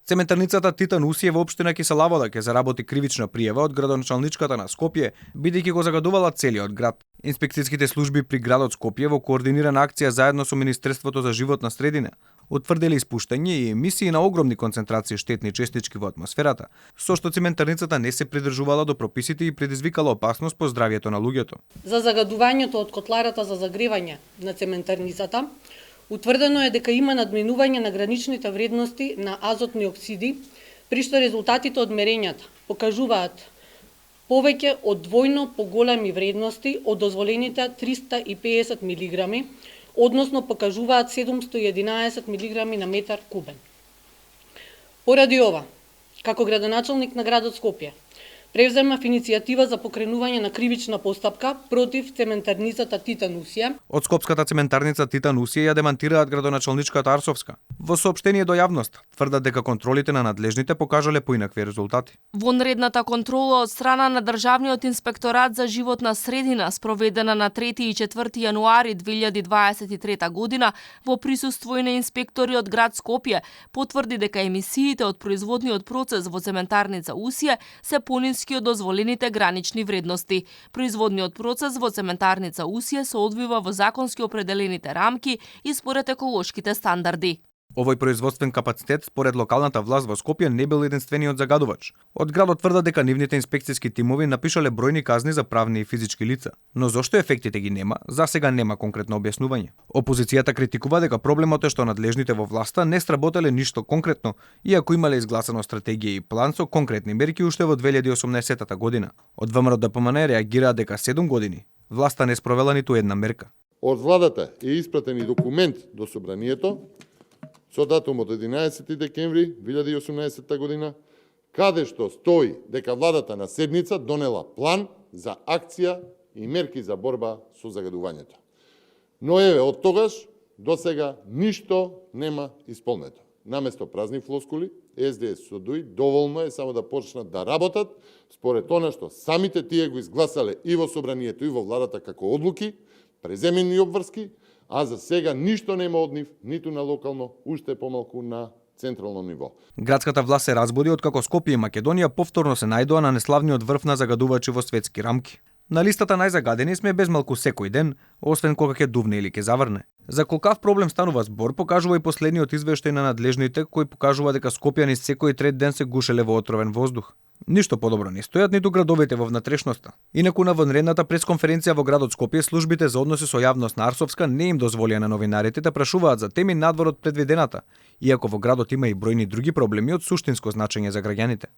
Цементарницата Титан Усие во општина Киселавода ќе заработи кривична пријава од градоначалничката на Скопје, бидејќи го загадувала целиот град. Инспекцијските служби при градот Скопје во координирана акција заедно со Министерството за животна средина утврдили испуштање и емисии на огромни концентрации штетни честички во атмосферата, со што цементарницата не се придржувала до прописите и предизвикала опасност по здравјето на луѓето. За загадувањето од котларата за загревање на цементарницата утврдено е дека има надминување на граничните вредности на азотни оксиди, при што резултатите од мерењата покажуваат повеќе од двојно поголеми вредности од дозволените 350 милиграми, односно покажуваат 711 милиграми на метар кубен. Поради ова, како градоначалник на градот Скопје, превземав иницијатива за покренување на кривична постапка против цементарницата Титан Усие. Од скопската цементарница Титан Усие ја демантираат градоначалничката Арсовска. Во соопштение до јавноста тврдат дека контролите на надлежните покажале поинакви резултати. Вонредната контрола од страна на Државниот инспекторат за животна средина, спроведена на 3 и 4 јануари 2023 година во присуство и на инспектори од град Скопје, потврди дека емисиите од производниот процес во цементарница Усие се пониски од дозволените гранични вредности. Производниот процес во цементарница Усие се одвива во законски определените рамки и според еколошките стандарди. Овој производствен капацитет, според локалната власт во Скопје, не бил единствениот загадувач. Од градот тврдат дека нивните инспекцијски тимови напишале бројни казни за правни и физички лица, но зошто ефектите ги нема, за сега нема конкретно објаснување. Опозицијата критикува дека проблемот е што надлежните во власта не сработеле ништо конкретно, иако имале изгласано стратегија и план со конкретни мерки уште во 2018 година. Од ВМРО ДПМН реагираат дека 7 години власта не спровела ниту една мерка. Од владата е испратен и документ до собранието со датум од 11 декември 2018 година, каде што стои дека владата на седница донела план за акција и мерки за борба со загадувањето. Но еве, од тогаш до сега ништо нема исполнето. Наместо празни флоскули, СДС со ДУИ доволно е само да почнат да работат според она што самите тие го изгласале и во собранието и во владата како одлуки, преземени обврски, а за сега ништо нема од нив, ниту на локално, уште помалку на централно ниво. Градската власт се разбуди откако Скопје и Македонија повторно се најдоа на неславниот врв на загадувачи во светски рамки. На листата најзагадени сме без малку секој ден, освен кога ќе дувне или ќе заврне. За колкав проблем станува збор, покажува и последниот извештај на надлежните, кој покажува дека скопјани секој трет ден се гушеле во отровен воздух. Ништо подобро не стојат ниту градовите во внатрешноста. Инаку на вонредната пресконференција во градот Скопје, службите за односи со јавност на Арсовска не им дозволија на новинарите да прашуваат за теми надвор од предвидената, иако во градот има и бројни други проблеми од суштинско значење за граѓаните.